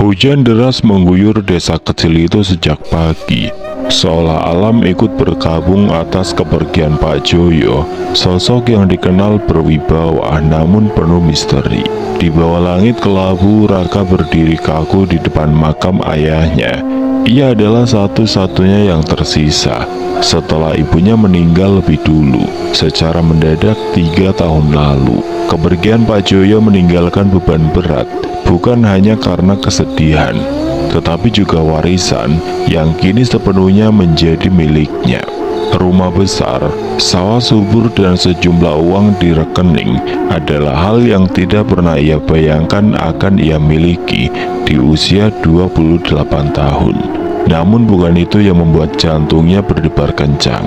Hujan deras mengguyur desa kecil itu sejak pagi, seolah alam ikut berkabung atas kepergian Pak Joyo, sosok yang dikenal berwibawa namun penuh misteri. Di bawah langit kelabu, Raka berdiri kaku di depan makam ayahnya. Ia adalah satu-satunya yang tersisa setelah ibunya meninggal lebih dulu, secara mendadak 3 tahun lalu. Kepergian Pak Joyo meninggalkan beban berat, bukan hanya karena kesedihan, tetapi juga warisan yang kini sepenuhnya menjadi miliknya. Rumah besar, sawah subur, dan sejumlah uang di rekening adalah hal yang tidak pernah ia bayangkan akan ia miliki di usia 28 tahun. Namun bukan itu yang membuat jantungnya berdebar kencang.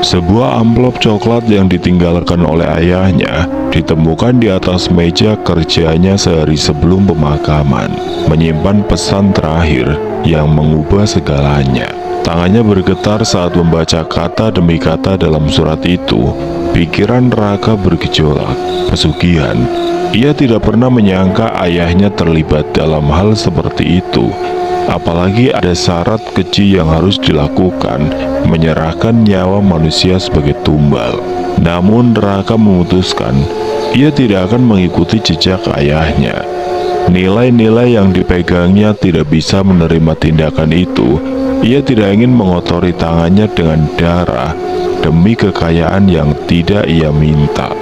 Sebuah amplop coklat yang ditinggalkan oleh ayahnya ditemukan di atas meja kerjanya sehari sebelum pemakaman, menyimpan pesan terakhir yang mengubah segalanya. Tangannya bergetar saat membaca kata demi kata dalam surat itu. Pikiran Raka bergejolak. Pesugihan. Ia tidak pernah menyangka ayahnya terlibat dalam hal seperti itu. Apalagi ada syarat keji yang harus dilakukan, menyerahkan nyawa manusia sebagai tumbal. Namun Raka memutuskan ia tidak akan mengikuti jejak ayahnya. Nilai-nilai yang dipegangnya tidak bisa menerima tindakan itu. Ia tidak ingin mengotori tangannya dengan darah demi kekayaan yang tidak ia minta.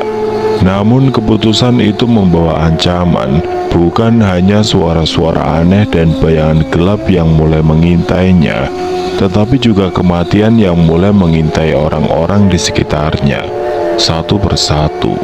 Namun keputusan itu membawa ancaman, bukan hanya suara-suara aneh dan bayangan gelap yang mulai mengintainya, tetapi juga kematian yang mulai mengintai orang-orang di sekitarnya, satu persatu.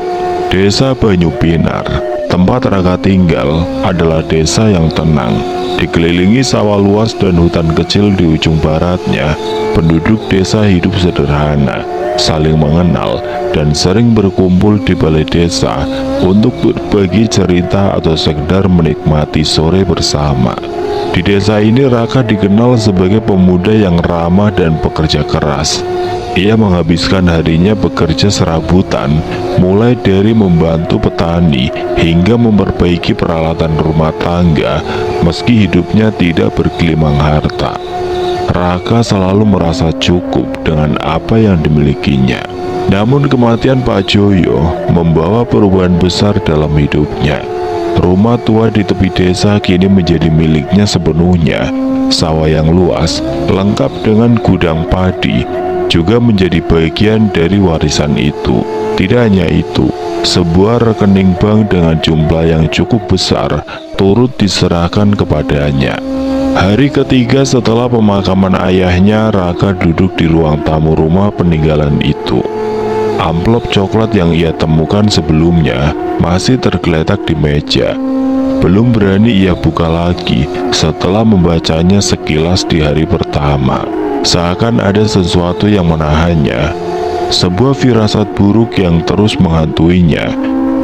Desa Banyu Pinar, tempat Raka tinggal, adalah desa yang tenang. Dikelilingi sawah luas dan hutan kecil di ujung baratnya, penduduk desa hidup sederhana, saling mengenal, dan sering berkumpul di balai desa untuk berbagi cerita atau sekedar menikmati sore bersama. Di desa ini Raka dikenal sebagai pemuda yang ramah dan pekerja keras. Ia menghabiskan harinya bekerja serabutan, mulai dari membantu petani hingga memperbaiki peralatan rumah tangga, meski hidupnya tidak bergelimang harta. Raka selalu merasa cukup dengan apa yang dimilikinya. Namun kematian Pak Joyo membawa perubahan besar dalam hidupnya. Rumah tua di tepi desa kini menjadi miliknya sepenuhnya. Sawah yang luas, lengkap dengan gudang padi, juga menjadi bagian dari warisan itu. Tidak hanya itu, sebuah rekening bank dengan jumlah yang cukup besar turut diserahkan kepadanya. Hari ketiga setelah pemakaman ayahnya, Raka duduk di ruang tamu rumah peninggalan itu. Amplop coklat yang ia temukan sebelumnya masih tergeletak di meja. Belum berani ia buka lagi setelah membacanya sekilas di hari pertama. Seakan ada sesuatu yang menahannya, sebuah firasat buruk yang terus menghantuinya.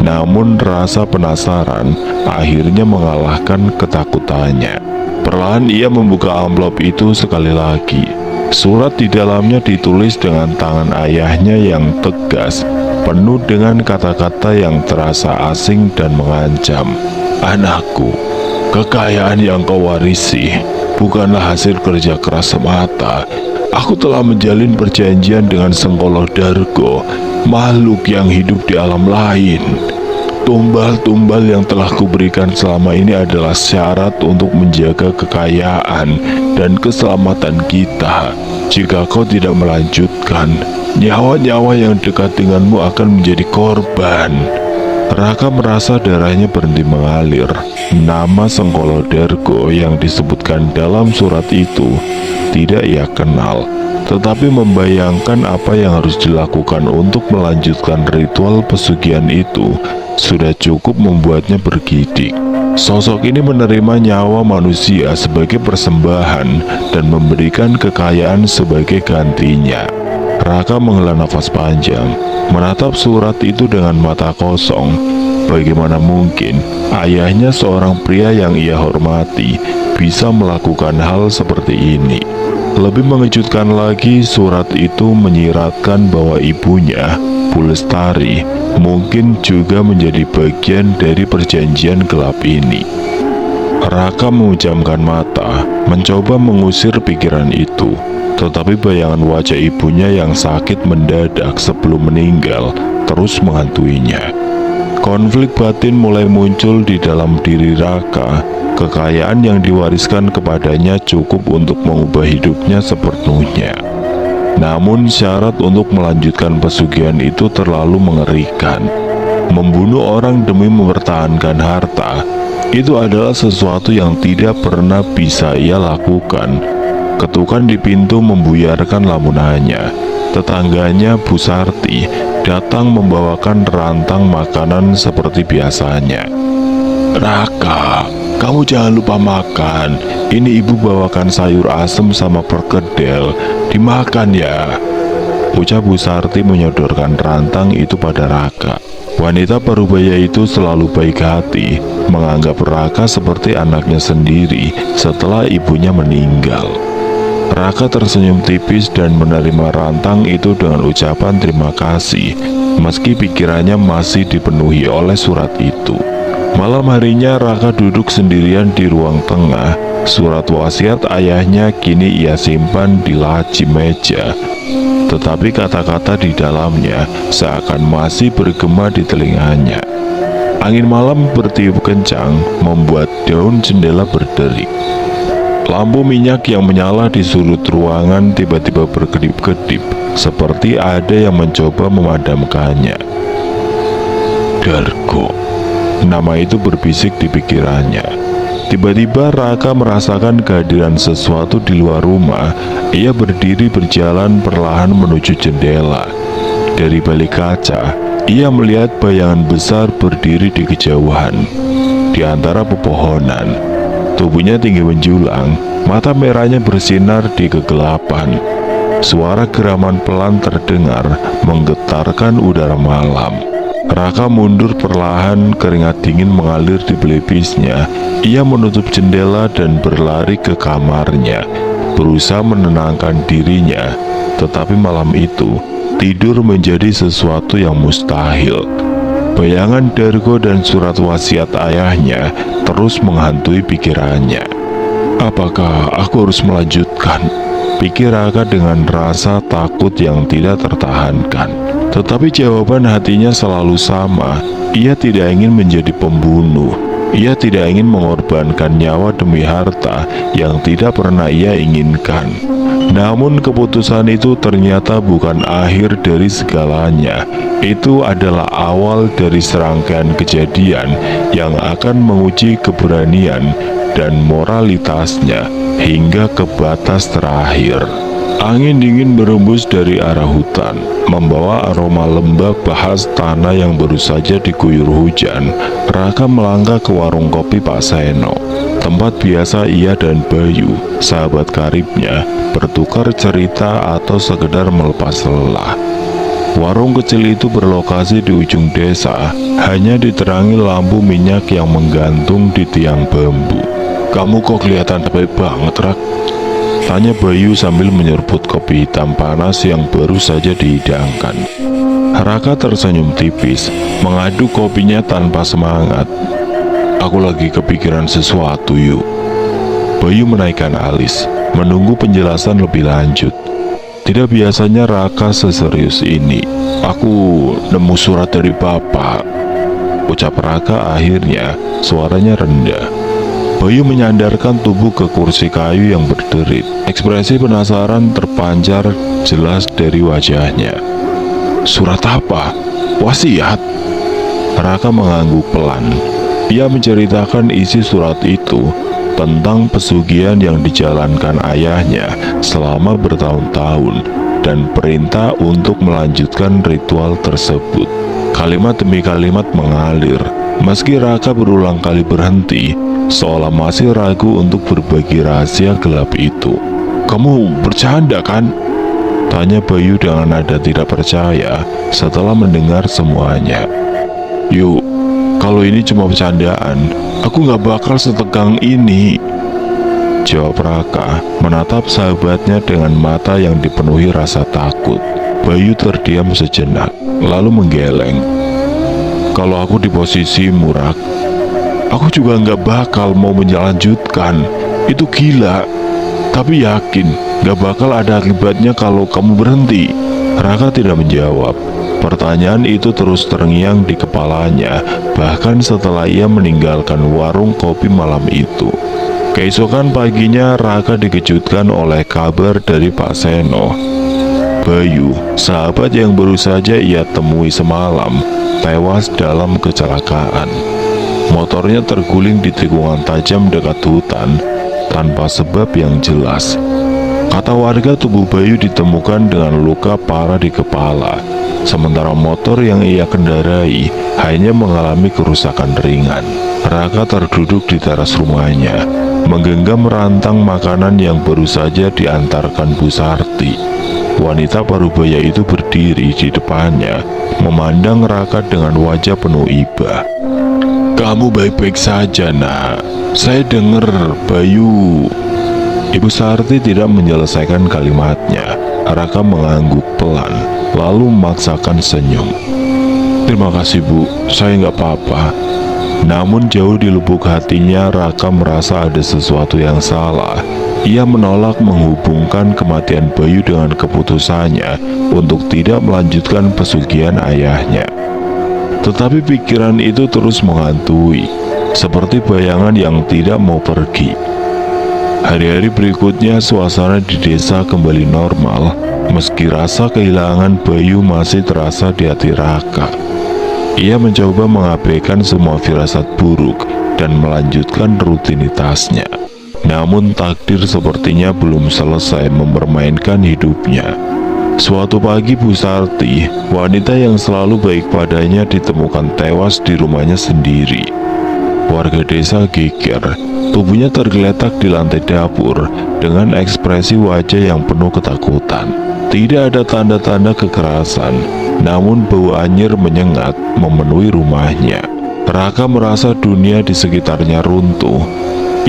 Namun rasa penasaran akhirnya mengalahkan ketakutannya. Perlahan ia membuka amplop itu sekali lagi. Surat di dalamnya ditulis dengan tangan ayahnya yang tegas, penuh dengan kata-kata yang terasa asing dan mengancam. "Anakku, kekayaan yang kau warisi bukanlah hasil kerja keras semata. Aku telah menjalin perjanjian dengan Sengkolo Dargo, makhluk yang hidup di alam lain. Tumbal-tumbal yang telah kuberikan selama ini adalah syarat untuk menjaga kekayaan dan keselamatan kita. Jika kau tidak melanjutkan, nyawa-nyawa yang dekat denganmu akan menjadi korban." Raka merasa darahnya berhenti mengalir. Nama Sengkolo Dargo yang disebutkan dalam surat itu tidak ia kenal, tetapi membayangkan apa yang harus dilakukan untuk melanjutkan ritual pesugihan itu sudah cukup membuatnya bergidik. Sosok ini menerima nyawa manusia sebagai persembahan dan memberikan kekayaan sebagai gantinya. Raka menghela nafas panjang, menatap surat itu dengan mata kosong. Bagaimana mungkin ayahnya, seorang pria yang ia hormati, bisa melakukan hal seperti ini? Lebih mengejutkan lagi, surat itu menyiratkan bahwa ibunya, Bu Lestari, mungkin juga menjadi bagian dari perjanjian gelap ini. Raka memejamkan mata, mencoba mengusir pikiran itu. Tetapi bayangan wajah ibunya yang sakit mendadak sebelum meninggal terus menghantuinya. Konflik batin mulai muncul di dalam diri Raka. Kekayaan yang diwariskan kepadanya cukup untuk mengubah hidupnya sepenuhnya. Namun syarat untuk melanjutkan pesugihan itu terlalu mengerikan. Membunuh orang demi mempertahankan harta, itu adalah sesuatu yang tidak pernah bisa ia lakukan. Ketukan di pintu membuyarkan lamunannya. Tetangganya Bu Sarti datang membawakan rantang makanan seperti biasanya. "Raka, kamu jangan lupa makan. Ini ibu bawakan sayur asem sama perkedel. Dimakan ya," ucap Bu Sarti menyodorkan rantang itu pada Raka. Wanita parubaya itu selalu baik hati, menganggap Raka seperti anaknya sendiri setelah ibunya meninggal. Raka tersenyum tipis dan menerima rantang itu dengan ucapan terima kasih, meski pikirannya masih dipenuhi oleh surat itu. Malam harinya Raka duduk sendirian di ruang tengah. Surat wasiat ayahnya kini ia simpan di laci meja. Tetapi kata-kata di dalamnya seakan masih bergema di telinganya. Angin malam bertiup kencang membuat daun jendela berderik. Lampu minyak yang menyala di sudut ruangan tiba-tiba berkedip-kedip, seperti ada yang mencoba memadamkannya. Dargo, nama itu berbisik di pikirannya. Tiba-tiba Raka merasakan kehadiran sesuatu di luar rumah. Ia berdiri berjalan perlahan menuju jendela. Dari balik kaca, ia melihat bayangan besar berdiri di kejauhan, di antara pepohonan. Tubuhnya tinggi menjulang, mata merahnya bersinar di kegelapan. Suara geraman pelan terdengar, menggetarkan udara malam. Raka mundur perlahan, keringat dingin mengalir di pelipisnya. Ia menutup jendela dan berlari ke kamarnya, berusaha menenangkan dirinya. Tetapi malam itu, tidur menjadi sesuatu yang mustahil. Bayangan Dargo dan surat wasiat ayahnya terus menghantui pikirannya. Apakah aku harus melanjutkan? Pikir Raka dengan rasa takut yang tidak tertahankan. Tetapi jawaban hatinya selalu sama. Ia tidak ingin menjadi pembunuh. Ia tidak ingin mengorbankan nyawa demi harta yang tidak pernah ia inginkan. Namun keputusan itu ternyata bukan akhir dari segalanya. Itu adalah awal dari serangkaian kejadian yang akan menguji keberanian dan moralitasnya hingga ke batas terakhir. Angin dingin berembus dari arah hutan, membawa aroma lembab bahas tanah yang baru saja diguyur hujan. Raka melangkah ke warung kopi Pak Seno, tempat biasa ia dan Bayu, sahabat karibnya, bertukar cerita atau sekedar melepas lelah. Warung kecil itu berlokasi di ujung desa, hanya diterangi lampu minyak yang menggantung di tiang bambu. "Kamu kok kelihatan baik banget, Rak?" tanya Bayu sambil menyeruput kopi hitam panas yang baru saja dihidangkan. Raka tersenyum tipis, mengaduk kopinya tanpa semangat. "Aku lagi kepikiran sesuatu, yuk." Bayu menaikkan alis, menunggu penjelasan lebih lanjut. Tidak biasanya Raka seserius ini. "Aku nemu surat dari Bapak," ucap Raka akhirnya, suaranya rendah. Bayu menyandarkan tubuh ke kursi kayu yang berderit. Ekspresi penasaran terpancar jelas dari wajahnya. "Surat apa? Wasiat?" Raka mengangguk pelan. Ia menceritakan isi surat itu, tentang pesugihan yang dijalankan ayahnya selama bertahun-tahun dan perintah untuk melanjutkan ritual tersebut. Kalimat demi kalimat mengalir, meski Raka berulang kali berhenti, seolah masih ragu untuk berbagi rahasia gelap itu. "Kamu bercanda kan?" tanya Bayu dengan nada tidak percaya setelah mendengar semuanya. "Yuk, kalau ini cuma bercandaan, aku gak bakal setegang ini," jawab Raka, menatap sahabatnya dengan mata yang dipenuhi rasa takut. Bayu terdiam sejenak, lalu menggeleng. "Kalau aku di posisi Murak, Aku juga nggak bakal mau melanjutkan. Itu gila. Tapi yakin nggak bakal ada akibatnya kalau kamu berhenti. Raka tidak menjawab. Pertanyaan itu terus terngiang di kepalanya, bahkan setelah ia meninggalkan warung kopi malam itu. Keesokan paginya, Raka dikejutkan oleh kabar dari Pak Seno. Bayu, sahabat yang baru saja ia temui semalam, tewas dalam kecelakaan. Motornya terguling di tikungan tajam dekat hutan, tanpa sebab yang jelas. Kata warga, tubuh Bayu ditemukan dengan luka parah di kepala, sementara motor yang ia kendarai hanya mengalami kerusakan ringan. Raka terduduk di teras rumahnya, menggenggam rantang makanan yang baru saja diantarkan Bu Sarti. Wanita parubaya itu berdiri di depannya, memandang Raka dengan wajah penuh iba. Kamu baik-baik saja, nak. Saya dengar Bayu. Ibu Sarti tidak menyelesaikan kalimatnya. Raka mengangguk pelan, lalu memaksakan senyum. Terima kasih, Bu, saya nggak apa-apa. Namun jauh di lubuk hatinya, Raka merasa ada sesuatu yang salah. Ia menolak menghubungkan kematian Bayu dengan keputusannya untuk tidak melanjutkan pesugihan ayahnya. Tetapi pikiran itu terus menghantui, seperti bayangan yang tidak mau pergi. Hari-hari berikutnya suasana di desa kembali normal, meski rasa kehilangan Bayu masih terasa di hati Raka. Ia mencoba mengabaikan semua firasat buruk dan melanjutkan rutinitasnya. Namun takdir sepertinya belum selesai mempermainkan hidupnya. Suatu pagi Bu Sarti, wanita yang selalu baik padanya, ditemukan tewas di rumahnya sendiri. Warga desa geger, tubuhnya tergeletak di lantai dapur dengan ekspresi wajah yang penuh ketakutan. Tidak ada tanda-tanda kekerasan, namun bau anyir menyengat memenuhi rumahnya. Raka merasa dunia di sekitarnya runtuh.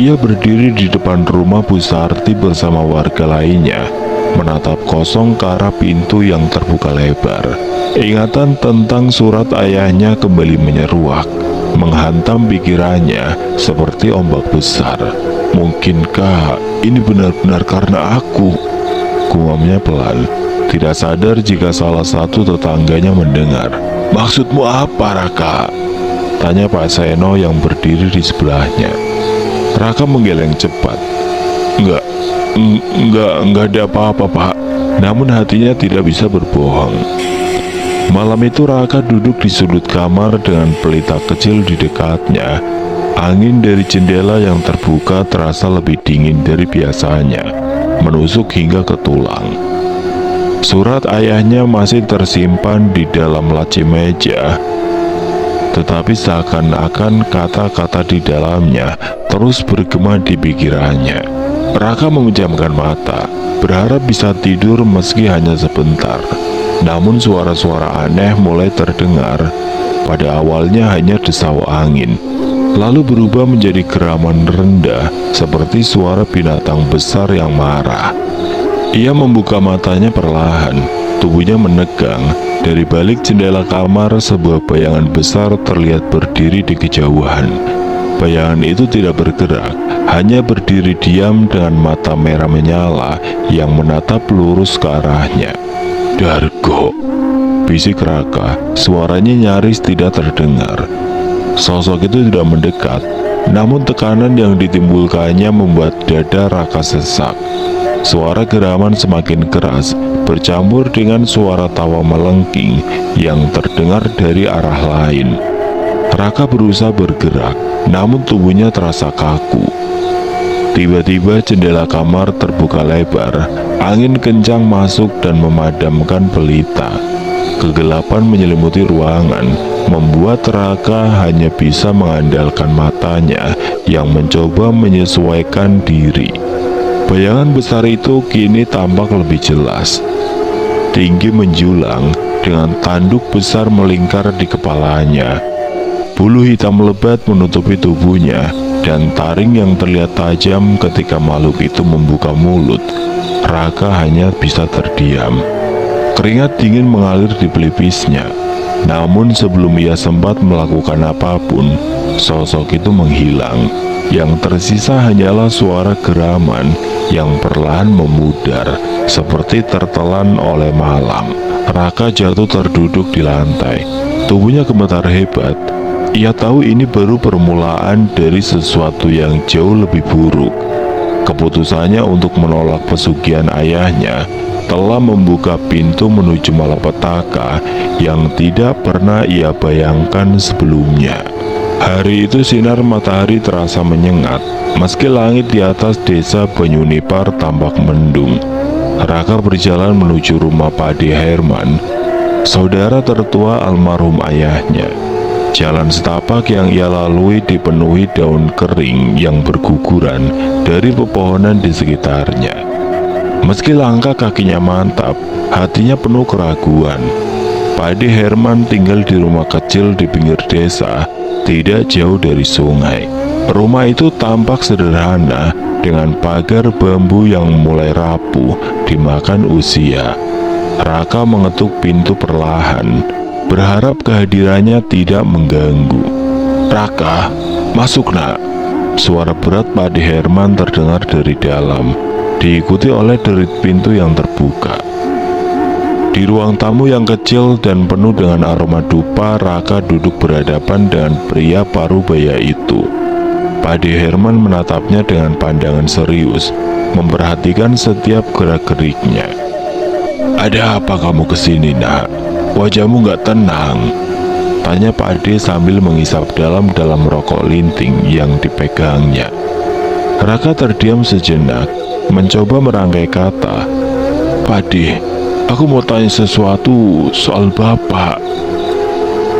Ia berdiri di depan rumah Bu Sarti bersama warga lainnya, menatap kosong ke arah pintu yang terbuka lebar. Ingatan tentang surat ayahnya kembali menyeruak, menghantam pikirannya seperti ombak besar. Mungkinkah ini benar-benar karena aku? Gumamnya pelan, tidak sadar jika salah satu tetangganya mendengar. Maksudmu apa, Raka? Tanya Pak Seno yang berdiri di sebelahnya. Raka menggeleng cepat. Enggak ada apa-apa, Pak. Namun hatinya tidak bisa berbohong. Malam itu Raka duduk di sudut kamar dengan pelita kecil di dekatnya. Angin dari jendela yang terbuka terasa lebih dingin dari biasanya, menusuk hingga ke tulang. Surat ayahnya masih tersimpan di dalam laci meja, tetapi seakan-akan kata-kata di dalamnya terus bergema di pikirannya. Raka memejamkan mata, berharap bisa tidur meski hanya sebentar. Namun suara-suara aneh mulai terdengar. Pada awalnya hanya desau angin, lalu berubah menjadi geraman rendah seperti suara binatang besar yang marah. Ia membuka matanya perlahan, tubuhnya menegang. Dari balik jendela kamar, sebuah bayangan besar terlihat berdiri di kejauhan. Bayangan itu tidak bergerak, hanya berdiri diam dengan mata merah menyala yang menatap lurus ke arahnya. Dargo, bisik Raka, suaranya nyaris tidak terdengar. Sosok itu tidak mendekat, namun tekanan yang ditimbulkannya membuat dada Raka sesak. Suara geraman semakin keras, bercampur dengan suara tawa melengking yang terdengar dari arah lain. Raka berusaha bergerak, namun tubuhnya terasa kaku. Tiba-tiba jendela kamar terbuka lebar, angin kencang masuk dan memadamkan pelita. Kegelapan menyelimuti ruangan, membuat Raka hanya bisa mengandalkan matanya yang mencoba menyesuaikan diri. Bayangan besar itu kini tampak lebih jelas. Tinggi menjulang, dengan tanduk besar melingkar di kepalanya. Bulu hitam lebat menutupi tubuhnya, dan taring yang terlihat tajam ketika makhluk itu membuka mulut. Raka hanya bisa terdiam. Keringat dingin mengalir di pelipisnya. Namun sebelum ia sempat melakukan apapun, sosok itu menghilang. Yang tersisa hanyalah suara geraman yang perlahan memudar seperti tertelan oleh malam. Raka jatuh terduduk di lantai. Tubuhnya gemetar hebat. Ia tahu ini baru permulaan dari sesuatu yang jauh lebih buruk. Keputusannya untuk menolak pesugihan ayahnya telah membuka pintu menuju malapetaka yang tidak pernah ia bayangkan sebelumnya. Hari itu sinar matahari terasa menyengat, meski langit di atas desa Banyunipar tampak mendung. Raka berjalan menuju rumah Pade Herman, saudara tertua almarhum ayahnya. Jalan setapak yang ia lalui dipenuhi daun kering yang berguguran dari pepohonan di sekitarnya. Meski langkah kakinya mantap, hatinya penuh keraguan. Pade Herman tinggal di rumah kecil di pinggir desa, tidak jauh dari sungai. Rumah itu tampak sederhana dengan pagar bambu yang mulai rapuh dimakan usia. Raka mengetuk pintu perlahan, berharap kehadirannya tidak mengganggu. "Raka, masuk nak." Suara berat Pade Herman terdengar dari dalam, diikuti oleh derit pintu yang terbuka. Di ruang tamu yang kecil dan penuh dengan aroma dupa, Raka duduk berhadapan dengan pria parubaya itu. Pade Herman menatapnya dengan pandangan serius, memperhatikan setiap gerak-geriknya. "Ada apa kamu kesini, nak? Wajahmu gak tenang," tanya Pade sambil mengisap dalam-dalam rokok linting yang dipegangnya. Raka terdiam sejenak, mencoba merangkai kata. "Pade, aku mau tanya sesuatu soal bapak."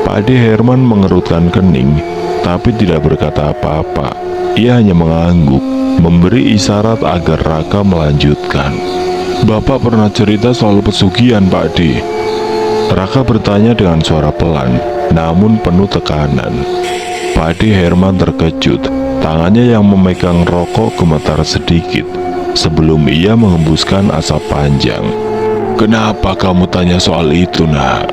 Pade Herman mengerutkan kening, tapi tidak berkata apa-apa. Ia hanya mengangguk, memberi isyarat agar Raka melanjutkan. "Bapak pernah cerita soal pesugihan, Pade?" Raka bertanya dengan suara pelan, namun penuh tekanan. Pade Herman terkejut, tangannya yang memegang rokok gemetar sedikit sebelum ia menghembuskan asap panjang. "Kenapa kamu tanya soal itu, nak?"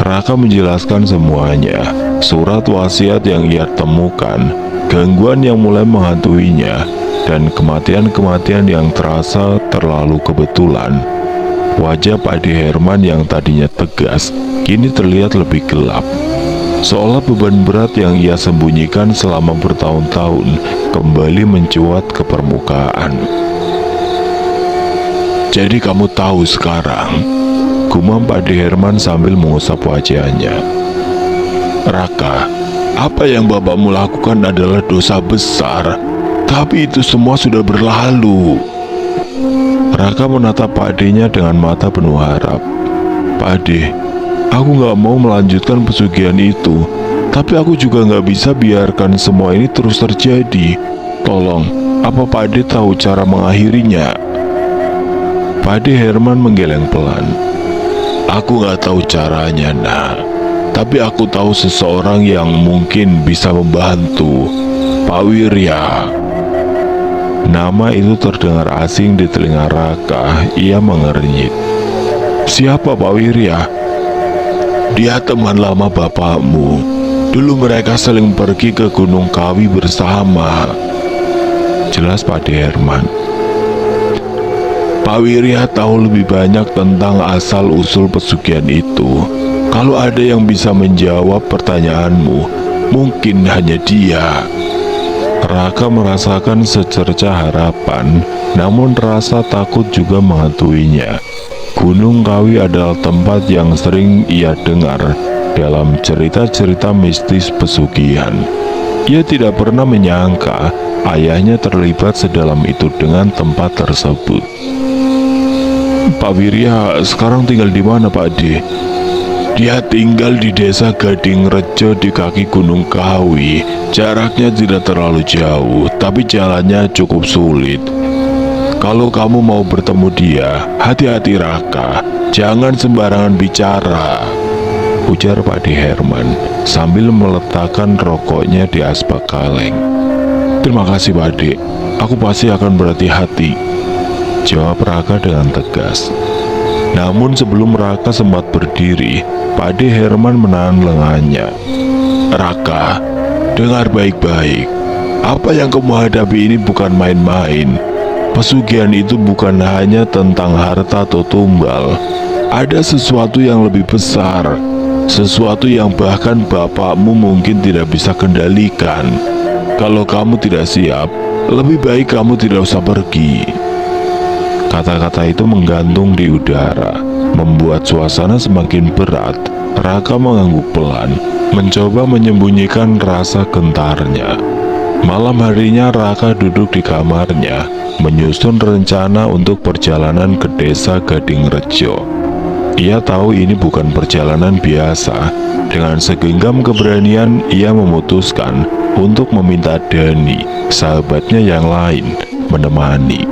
Raka menjelaskan semuanya, surat wasiat yang ia temukan, gangguan yang mulai menghantuinya, dan kematian-kematian yang terasa terlalu kebetulan. Wajah Pade Herman yang tadinya tegas, kini terlihat lebih gelap. Seolah beban berat yang ia sembunyikan selama bertahun-tahun kembali mencuat ke permukaan. "Jadi kamu tahu sekarang?" gumam Pade Herman sambil mengusap wajahnya. "Raka, apa yang bapakmu lakukan adalah dosa besar, tapi itu semua sudah berlalu." Raka menatap Padenya dengan mata penuh harap. "Pade, aku gak mau melanjutkan pesugihan itu, tapi aku juga gak bisa biarkan semua ini terus terjadi. Tolong, apa Pade tahu cara mengakhirinya?" Pade Herman menggeleng pelan. "Aku gak tahu caranya, nak. Tapi aku tahu seseorang yang mungkin bisa membantu. Pak Wirya." Nama itu terdengar asing di telinga Raka. Ia mengernyit. "Siapa Pak Wirya?" "Dia teman lama bapakmu. Dulu mereka saling pergi ke Gunung Kawi bersama," jelas Pade Herman. "Pak Wirya tahu lebih banyak tentang asal-usul pesugihan itu. Kalau ada yang bisa menjawab pertanyaanmu, mungkin hanya dia." Raka merasakan secerca harapan, namun rasa takut juga menghantuinya. Gunung Kawi adalah tempat yang sering ia dengar dalam cerita-cerita mistis pesugihan. Ia tidak pernah menyangka ayahnya terlibat sedalam itu dengan tempat tersebut. "Pak Wirya sekarang tinggal di mana, Pak De?" "Dia tinggal di desa Gading Rejo di kaki Gunung Kawi. Jaraknya tidak terlalu jauh, tapi jalannya cukup sulit. Kalau kamu mau bertemu dia, hati-hati Raka. Jangan sembarangan bicara," ujar Pade Herman sambil meletakkan rokoknya di asbak kaleng. "Terima kasih, Pade. Aku pasti akan berhati-hati," jawab Raka dengan tegas. Namun sebelum Raka sempat berdiri, Pade Herman menahan lengannya. "Raka, Dengar baik-baik, apa yang kamu hadapi ini bukan main-main. Pesugihan itu bukan hanya tentang harta atau tumbal. Ada sesuatu yang lebih besar, sesuatu yang bahkan bapakmu mungkin tidak bisa kendalikan. Kalau kamu tidak siap, lebih baik kamu tidak usah pergi. Kata-kata itu menggantung di udara, membuat suasana semakin berat. Raka mengangguk pelan, mencoba menyembunyikan rasa gentarnya. Malam harinya Raka duduk di kamarnya, menyusun rencana untuk perjalanan ke desa Gadingrejo. Ia tahu ini bukan perjalanan biasa. Dengan segenggam keberanian, ia memutuskan untuk meminta Dani, sahabatnya yang lain, menemani.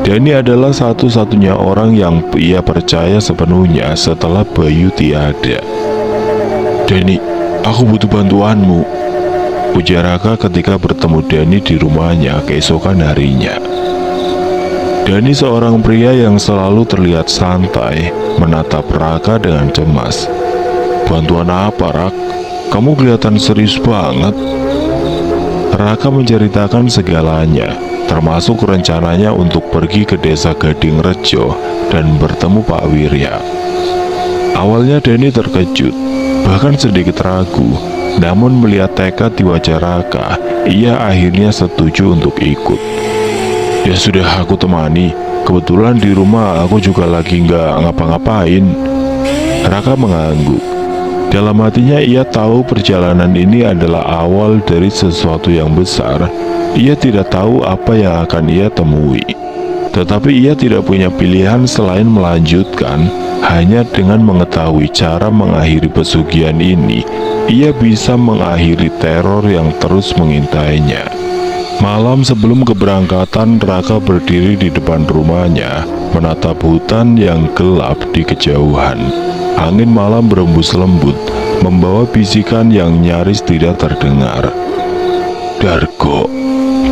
Dani adalah satu-satunya orang yang ia percaya sepenuhnya setelah Bayu tiada. "Dani, aku butuh bantuanmu," ujar Raka ketika bertemu Dani di rumahnya keesokan harinya. Dani seorang pria yang selalu terlihat santai, menatap Raka dengan cemas. "Bantuan apa, Rak? Kamu kelihatan serius banget." Raka menceritakan segalanya, termasuk rencananya untuk pergi ke desa Gadingrejo dan bertemu Pak Wirya. Awalnya Dani terkejut, bahkan sedikit ragu, namun melihat tekad di wajah Raka, ia akhirnya setuju untuk ikut. "Ya sudah, aku temani. Kebetulan di rumah aku juga lagi nggak ngapa-ngapain." Raka mengangguk. Dalam hatinya ia tahu perjalanan ini adalah awal dari sesuatu yang besar. Ia tidak tahu apa yang akan ia temui, tetapi ia tidak punya pilihan selain melanjutkan. Hanya dengan mengetahui cara mengakhiri pesugihan ini, ia bisa mengakhiri teror yang terus mengintainya. Malam sebelum keberangkatan, Raka berdiri di depan rumahnya, menatap hutan yang gelap di kejauhan. Angin malam berembus lembut, membawa bisikan yang nyaris tidak terdengar. "Dargo,"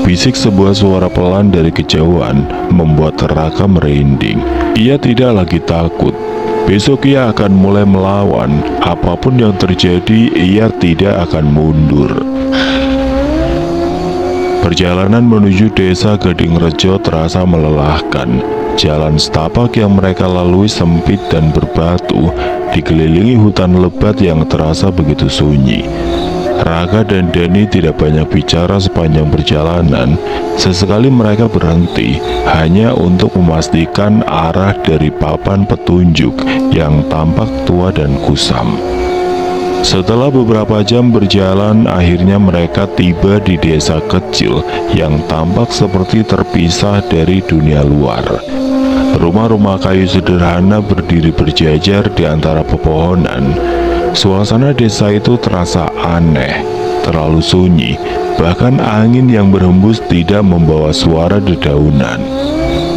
bisik sebuah suara pelan dari kejauhan, membuat Raka merinding. Ia tidak lagi takut. Besok ia akan mulai melawan. Apapun yang terjadi, ia tidak akan mundur. Perjalanan menuju desa Gadingrejo terasa melelahkan. Jalan setapak yang mereka lalui sempit dan berbatu, dikelilingi hutan lebat yang terasa begitu sunyi. Raka dan Dani tidak banyak bicara sepanjang perjalanan. Sesekali mereka berhenti, hanya untuk memastikan arah dari papan petunjuk yang tampak tua dan kusam. Setelah beberapa jam berjalan, akhirnya mereka tiba di desa kecil yang tampak seperti terpisah dari dunia luar. Rumah-rumah kayu sederhana berdiri berjajar di antara pepohonan. Suasana desa itu terasa aneh, terlalu sunyi, bahkan angin yang berhembus tidak membawa suara dedaunan.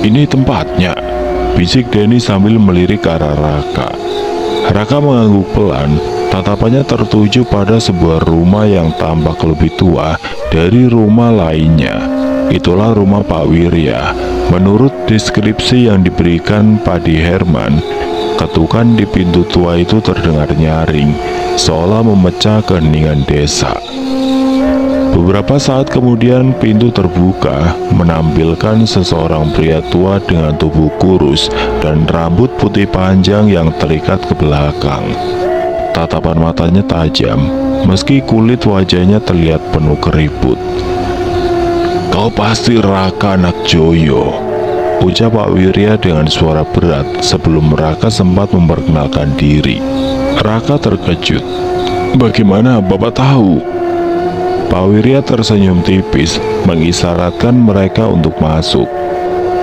"Ini tempatnya," bisik Dani sambil melirik ke arah Raka. Raka mengangguk pelan, tatapannya tertuju pada sebuah rumah yang tampak lebih tua dari rumah lainnya. Itulah rumah Pak Wirya. Menurut deskripsi yang diberikan Padi Herman, ketukan di pintu tua itu terdengar nyaring, seolah memecah keheningan desa. Beberapa saat kemudian pintu terbuka, menampilkan seseorang pria tua dengan tubuh kurus dan rambut putih panjang yang terikat ke belakang. Tatapan matanya tajam, meski kulit wajahnya terlihat penuh keriput. "Kau pasti Raka anak Joyo," ucap Pak Wirya dengan suara berat sebelum Raka sempat memperkenalkan diri. Raka terkejut. "Bagaimana Bapak tahu?" Pak Wirya tersenyum tipis, mengisyaratkan mereka untuk masuk.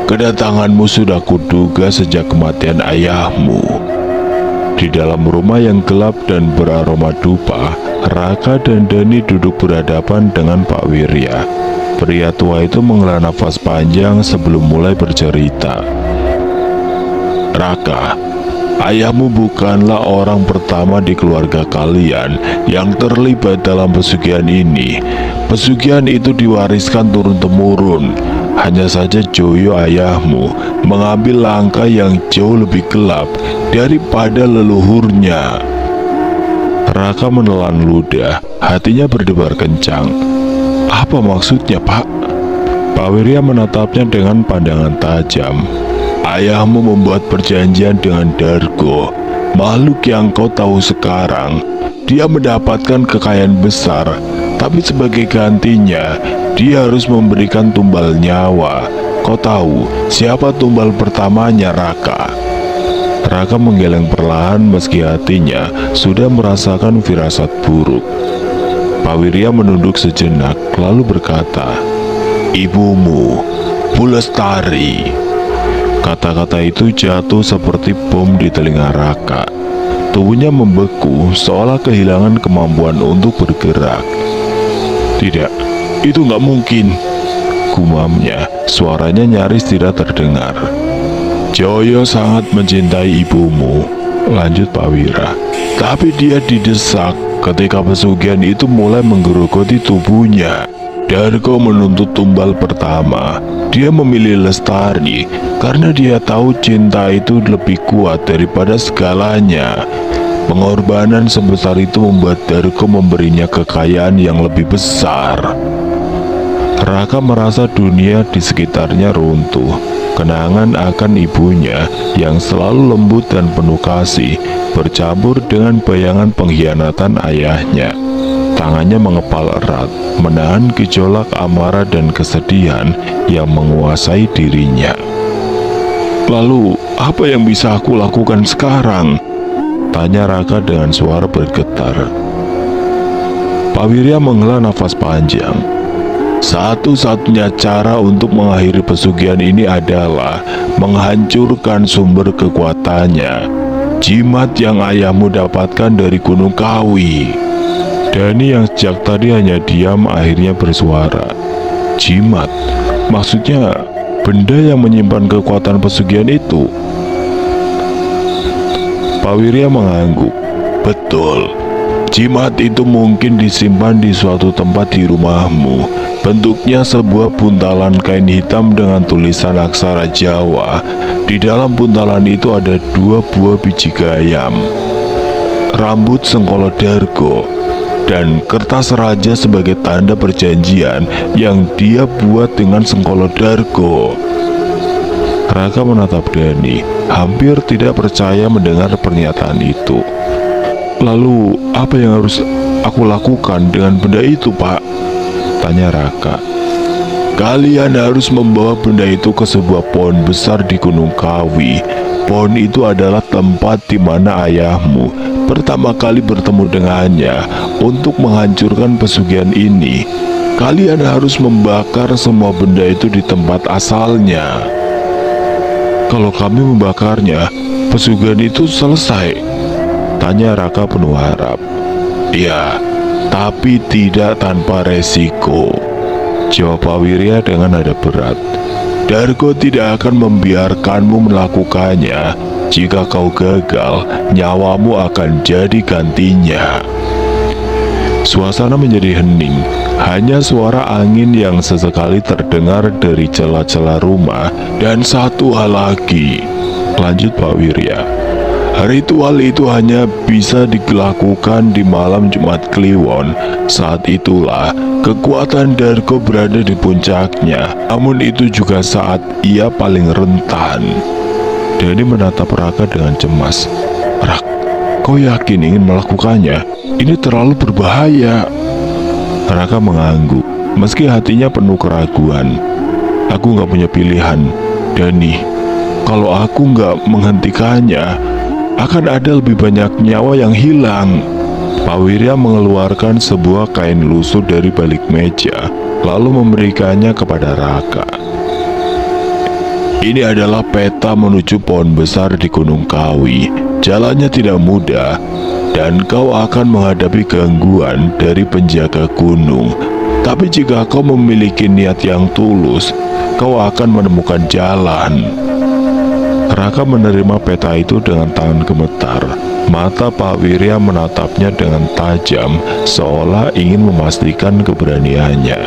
"Kedatanganmu sudah kuduga sejak kematian ayahmu." Di dalam rumah yang gelap dan beraroma dupa, Raka dan Dani duduk berhadapan dengan Pak Wirya. Pria tua itu menghela nafas panjang sebelum mulai bercerita. "Raka, ayahmu bukanlah orang pertama di keluarga kalian yang terlibat dalam pesugihan ini. Pesugihan itu diwariskan turun-temurun. Hanya saja Joyo ayahmu mengambil langkah yang jauh lebih gelap daripada leluhurnya." Raka menelan ludah, hatinya berdebar kencang. Apa maksudnya, Pak? Pak Wirya menatapnya dengan pandangan tajam. Ayahmu membuat perjanjian dengan Dargo, makhluk yang kau tahu sekarang. Dia mendapatkan kekayaan besar, tapi sebagai gantinya, dia harus memberikan tumbal nyawa. Kau tahu siapa tumbal pertamanya, Raka? Raka menggeleng perlahan meski hatinya sudah merasakan firasat buruk. Pak Wirya menunduk sejenak lalu berkata, "Ibumu, Bu Lestari." Kata-kata itu jatuh seperti bom di telinga Raka. Tubuhnya membeku seolah kehilangan kemampuan untuk bergerak. "Tidak, itu nggak mungkin," gumamnya, suaranya nyaris tidak terdengar. "Joyo sangat mencintai ibumu," lanjut Pak Wira. "Tapi dia didesak ketika pesugihan itu mulai menggerogoti tubuhnya. Dargo menuntut tumbal pertama. Dia memilih Lestari karena dia tahu cinta itu lebih kuat daripada segalanya. Pengorbanan sebesar itu membuat Dargo memberinya kekayaan yang lebih besar." Raka merasa dunia di sekitarnya runtuh. Kenangan akan ibunya yang selalu lembut dan penuh kasih bercampur dengan bayangan pengkhianatan ayahnya. Tangannya mengepal erat, menahan gejolak amarah dan kesedihan yang menguasai dirinya. "Lalu, apa yang bisa aku lakukan sekarang?" tanya Raka dengan suara bergetar. Pak Wirya menghela nafas panjang. "Satu-satunya cara untuk mengakhiri pesugihan ini adalah menghancurkan sumber kekuatannya. Jimat yang ayahmu dapatkan dari Gunung Kawi." Dani yang sejak tadi hanya diam akhirnya bersuara. "Jimat? Maksudnya benda yang menyimpan kekuatan pesugihan itu?" Pak Wirya mengangguk. "Betul. Jimat itu mungkin disimpan di suatu tempat di rumahmu. Bentuknya sebuah buntalan kain hitam dengan tulisan aksara Jawa. Di dalam buntalan itu ada 2 buah biji gayam, rambut Sengkolo Dargo, dan kertas raja sebagai tanda perjanjian yang dia buat dengan Sengkolo Dargo." Raka menatap Dani, hampir tidak percaya mendengar pernyataan itu. "Lalu, apa yang harus aku lakukan dengan benda itu, Pak?" tanya Raka. "Kalian harus membawa benda itu ke sebuah pohon besar di Gunung Kawi. Pohon itu adalah tempat di mana ayahmu pertama kali bertemu dengannya untuk menghancurkan pesugihan ini. Kalian harus membakar semua benda itu di tempat asalnya." "Kalau kami membakarnya, pesugihan itu selesai?" tanya Raka penuh harap. "Ya, tapi tidak tanpa resiko," jawab Pak Wirya dengan nada berat. "Dargo tidak akan membiarkanmu melakukannya. Jika kau gagal, nyawamu akan jadi gantinya." Suasana menjadi hening. Hanya suara angin yang sesekali terdengar dari celah-celah rumah. "Dan satu hal lagi," lanjut Pak Wirya. "Ritual itu hanya bisa dilakukan di malam Jumat Kliwon. Saat itulah kekuatan Dargo berada di puncaknya. Namun itu juga saat ia paling rentan." Dani menatap Raka dengan cemas. "Rak, kau yakin ingin melakukannya? Ini terlalu berbahaya." Raka mengangguk, meski hatinya penuh keraguan. "Aku gak punya pilihan, Dani. Kalau aku gak menghentikannya, akan ada lebih banyak nyawa yang hilang." Pak Wirya mengeluarkan sebuah kain lusuh dari balik meja, lalu memberikannya kepada Raka. "Ini adalah peta menuju pohon besar di Gunung Kawi. Jalannya tidak mudah, dan kau akan menghadapi gangguan dari penjaga gunung. Tapi jika kau memiliki niat yang tulus, kau akan menemukan jalan." Raka menerima peta itu dengan tangan gemetar. Mata Pak Wirya menatapnya dengan tajam, seolah ingin memastikan keberaniannya.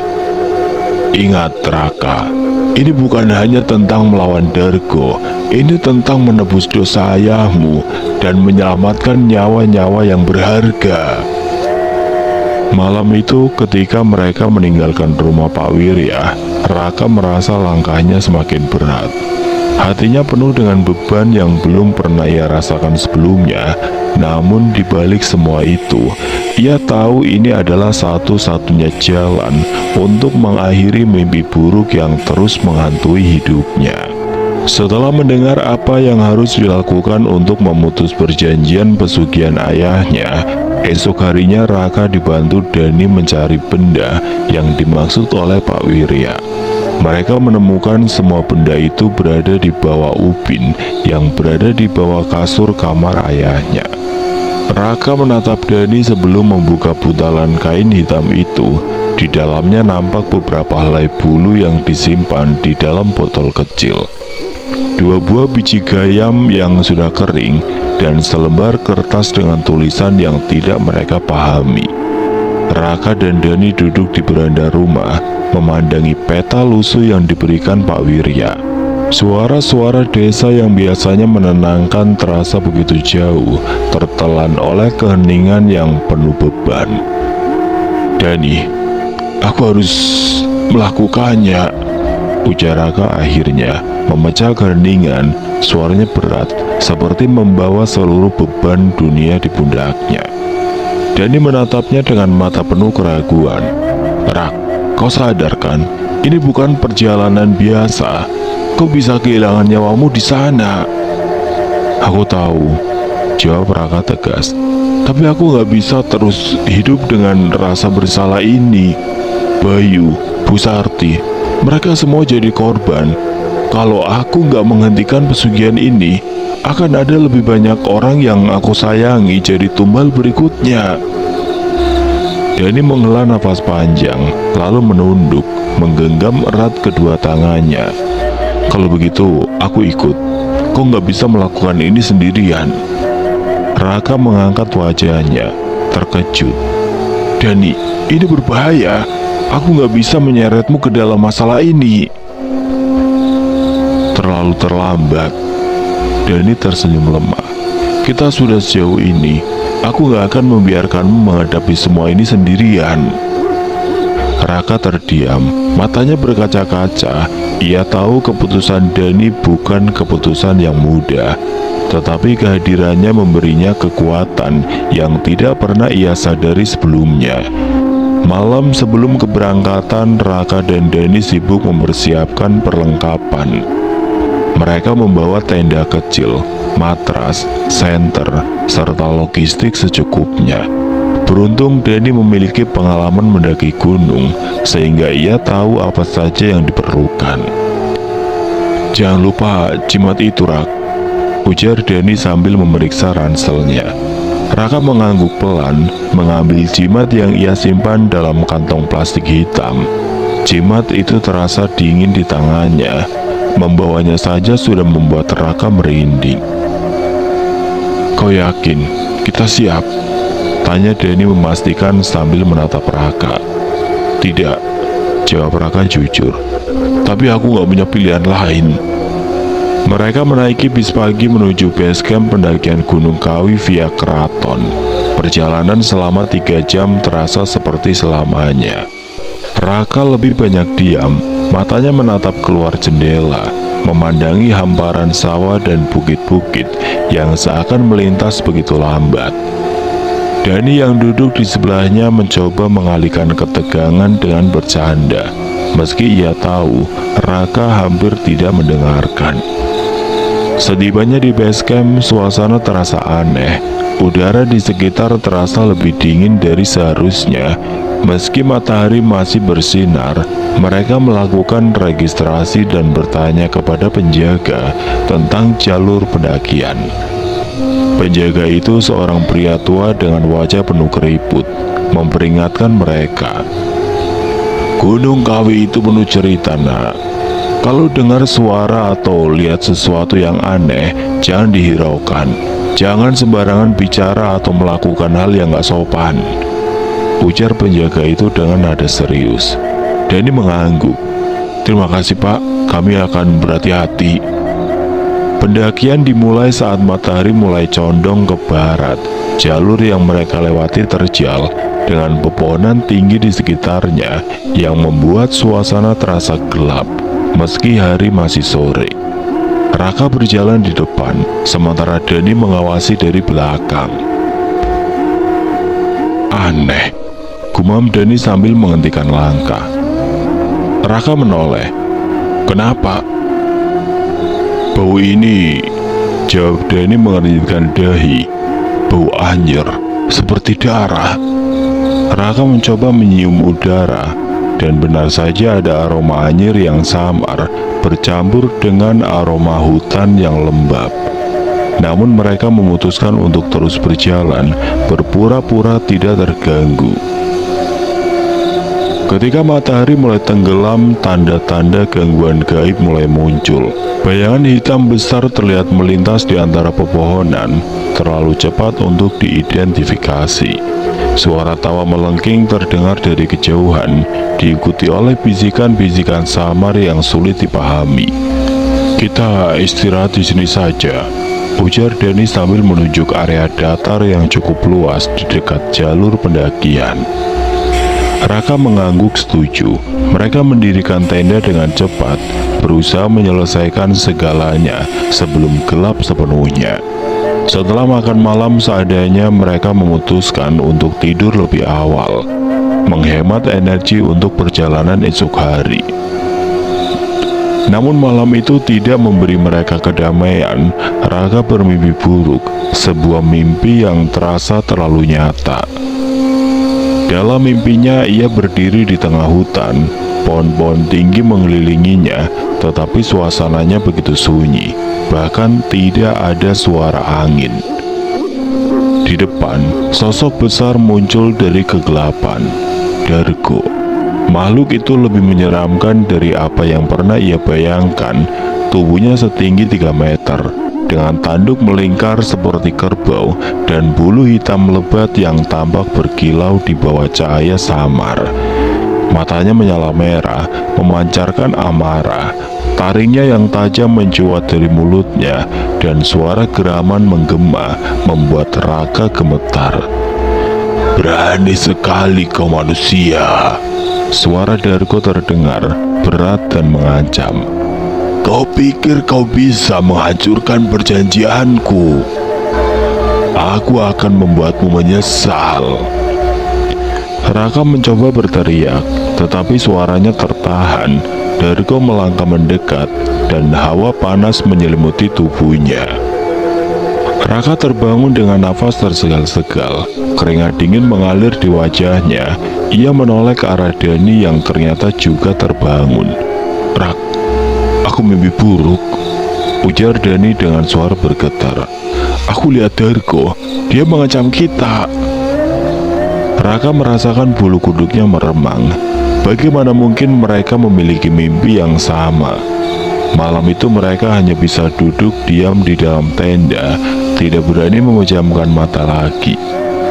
"Ingat Raka, Ini bukan hanya tentang melawan Dargo, ini tentang menebus dosa ayahmu dan menyelamatkan nyawa-nyawa yang berharga. Malam itu ketika mereka meninggalkan rumah Pak Wirya, Raka merasa langkahnya semakin berat. Hatinya penuh dengan beban yang belum pernah ia rasakan sebelumnya. Namun dibalik semua itu, ia tahu ini adalah satu-satunya jalan untuk mengakhiri mimpi buruk yang terus menghantui hidupnya. Setelah mendengar apa yang harus dilakukan untuk memutus perjanjian pesugihan ayahnya, esok harinya Raka dibantu Dani mencari benda yang dimaksud oleh Pak Wirya. Mereka menemukan semua benda itu berada di bawah ubin yang berada di bawah kasur kamar ayahnya. Raka menatap Dani sebelum membuka buntalan kain hitam itu. Di dalamnya nampak beberapa helai bulu yang disimpan di dalam botol kecil, 2 buah biji gayam yang sudah kering, dan selembar kertas dengan tulisan yang tidak mereka pahami. Raka dan Dani duduk di beranda rumah, memandangi peta lusuh yang diberikan Pak Wirya. Suara-suara desa yang biasanya menenangkan terasa begitu jauh, tertelan oleh keheningan yang penuh beban. Dani, aku harus melakukannya, ujar Raka akhirnya, memecah keheningan. Suaranya berat, seperti membawa seluruh beban dunia di pundaknya. Dani menatapnya dengan mata penuh keraguan. Rak, kau sadar kan? Ini bukan perjalanan biasa. Kau bisa kehilangan nyawamu di sana. Aku tahu, jawab Raka tegas. Tapi aku gak bisa terus hidup dengan rasa bersalah ini. Bayu, Bu Sarti, mereka semua jadi korban. Kalau aku gak menghentikan pesugihan ini, akan ada lebih banyak orang yang aku sayangi jadi tumbal berikutnya. Dani menghela nafas panjang, lalu menunduk, menggenggam erat kedua tangannya. Kalau begitu, aku ikut. Kau nggak bisa melakukan ini sendirian. Raka mengangkat wajahnya, terkejut. Dani, ini berbahaya. Aku nggak bisa menyeretmu ke dalam masalah ini. Terlalu terlambat. Dani tersenyum lemah. Kita sudah sejauh ini. Aku gak akan membiarkanmu menghadapi semua ini sendirian. Raka terdiam, matanya berkaca-kaca. Ia tahu keputusan Dani bukan keputusan yang mudah, tetapi kehadirannya memberinya kekuatan yang tidak pernah ia sadari sebelumnya. Malam sebelum keberangkatan, Raka dan Dani sibuk mempersiapkan perlengkapan. Mereka membawa tenda kecil, matras, senter, serta logistik secukupnya. Beruntung Dani memiliki pengalaman mendaki gunung, sehingga ia tahu apa saja yang diperlukan. Jangan lupa jimat itu, Rak, ujar Dani sambil memeriksa ranselnya. Raka mengangguk pelan, mengambil jimat yang ia simpan dalam kantong plastik hitam. Jimat itu terasa dingin di tangannya. Membawanya saja sudah membuat Raka merinding. Kau yakin kita siap? Tanya Dani memastikan sambil menatap Raka. Tidak, jawab Raka jujur. Tapi aku gak punya pilihan lain. Mereka menaiki bis pagi menuju base camp pendakian Gunung Kawi via keraton. Perjalanan selama 3 jam terasa seperti selamanya. Raka lebih banyak diam, matanya menatap keluar jendela, memandangi hamparan sawah dan bukit-bukit yang seakan melintas begitu lambat. Dani yang duduk di sebelahnya mencoba mengalihkan ketegangan dengan bercanda, meski ia tahu Raka hampir tidak mendengarkan. Setibanya di base camp, suasana terasa aneh. Udara di sekitar terasa lebih dingin dari seharusnya. Meski matahari masih bersinar, mereka melakukan registrasi dan bertanya kepada penjaga tentang jalur pendakian. Penjaga itu seorang pria tua dengan wajah penuh keriput, memperingatkan mereka. Gunung Kawi itu penuh cerita, nak. Kalau dengar suara atau lihat sesuatu yang aneh, jangan dihiraukan. Jangan sembarangan bicara atau melakukan hal yang gak sopan, ujar penjaga itu dengan nada serius. Dani mengangguk. Terima kasih Pak, kami akan berhati-hati. Pendakian dimulai saat matahari mulai condong ke barat. Jalur yang mereka lewati terjal dengan pepohonan tinggi di sekitarnya yang membuat suasana terasa gelap meski hari masih sore. Raka berjalan di depan, sementara Dani mengawasi dari belakang. Aneh, gumam Dani sambil menghentikan langkah. Raka menoleh. Kenapa? Bau ini, jawab Dani mengernyitkan dahi. Bau anjir, seperti darah. Raka mencoba menyium udara, dan benar saja ada aroma anyir yang samar bercampur dengan aroma hutan yang lembab. Namun mereka memutuskan untuk terus berjalan, berpura-pura tidak terganggu. Ketika matahari mulai tenggelam, tanda-tanda gangguan gaib mulai muncul. Bayangan hitam besar terlihat melintas di antara pepohonan, terlalu cepat untuk diidentifikasi. Suara tawa melengking terdengar dari kejauhan, diikuti oleh bisikan-bisikan samar yang sulit dipahami. Kita istirahat di sini saja, ujar Dani sambil menunjuk area datar yang cukup luas di dekat jalur pendakian. Raka mengangguk setuju. Mereka mendirikan tenda dengan cepat, berusaha menyelesaikan segalanya sebelum gelap sepenuhnya. Setelah makan malam seadanya, mereka memutuskan untuk tidur lebih awal, menghemat energi untuk perjalanan esok hari. Namun malam itu tidak memberi mereka kedamaian. Raka bermimpi buruk, sebuah mimpi yang terasa terlalu nyata. Dalam mimpinya, ia berdiri di tengah hutan. Pohon-pohon tinggi mengelilinginya, tetapi suasananya begitu sunyi. Bahkan tidak ada suara angin. Di depan, sosok besar muncul dari kegelapan. Dargo. Makhluk itu lebih menyeramkan dari apa yang pernah ia bayangkan. Tubuhnya setinggi 3 meter, dengan tanduk melingkar seperti kerbau dan bulu hitam lebat yang tampak berkilau di bawah cahaya samar. Matanya menyala merah, memancarkan amarah. Taringnya yang tajam mencuat dari mulutnya, dan suara geraman menggema membuat Raka gemetar. Berani sekali kau manusia. Suara Dargo terdengar berat dan mengancam. Kau pikir kau bisa menghancurkan perjanjianku? Aku akan membuatmu menyesal. Raka mencoba berteriak, tetapi suaranya tertahan. Dargo melangkah mendekat, dan hawa panas menyelimuti tubuhnya. Raka terbangun dengan nafas tersegal-segal. Keringat dingin mengalir di wajahnya. Ia menoleh ke arah Dani yang ternyata juga terbangun. Rak, aku mimpi buruk, ujar Dani dengan suara bergetar. Aku lihat Dargo, dia mengancam kita. Raka merasakan bulu kuduknya meremang. Bagaimana mungkin mereka memiliki mimpi yang sama? Malam itu mereka hanya bisa duduk diam di dalam tenda, tidak berani memejamkan mata lagi.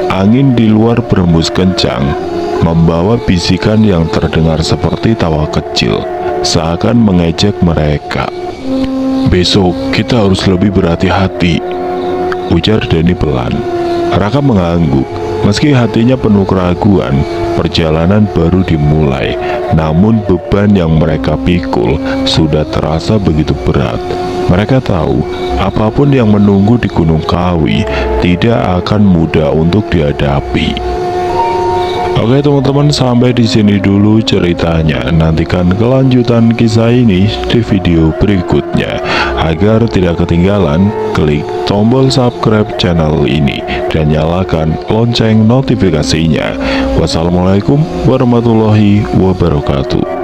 Angin di luar berembus kencang, membawa bisikan yang terdengar seperti tawa kecil, seakan mengejek mereka. Besok kita harus lebih berhati-hati, ujar Dani pelan. Raka mengangguk. Meski hatinya penuh keraguan, perjalanan baru dimulai. Namun beban yang mereka pikul sudah terasa begitu berat. Mereka tahu apapun yang menunggu di Gunung Kawi tidak akan mudah untuk dihadapi. Oke teman-teman, sampai di sini dulu ceritanya. Nantikan kelanjutan kisah ini di video berikutnya. Agar tidak ketinggalan, klik tombol subscribe channel ini dan nyalakan lonceng notifikasinya. Wassalamualaikum warahmatullahi wabarakatuh.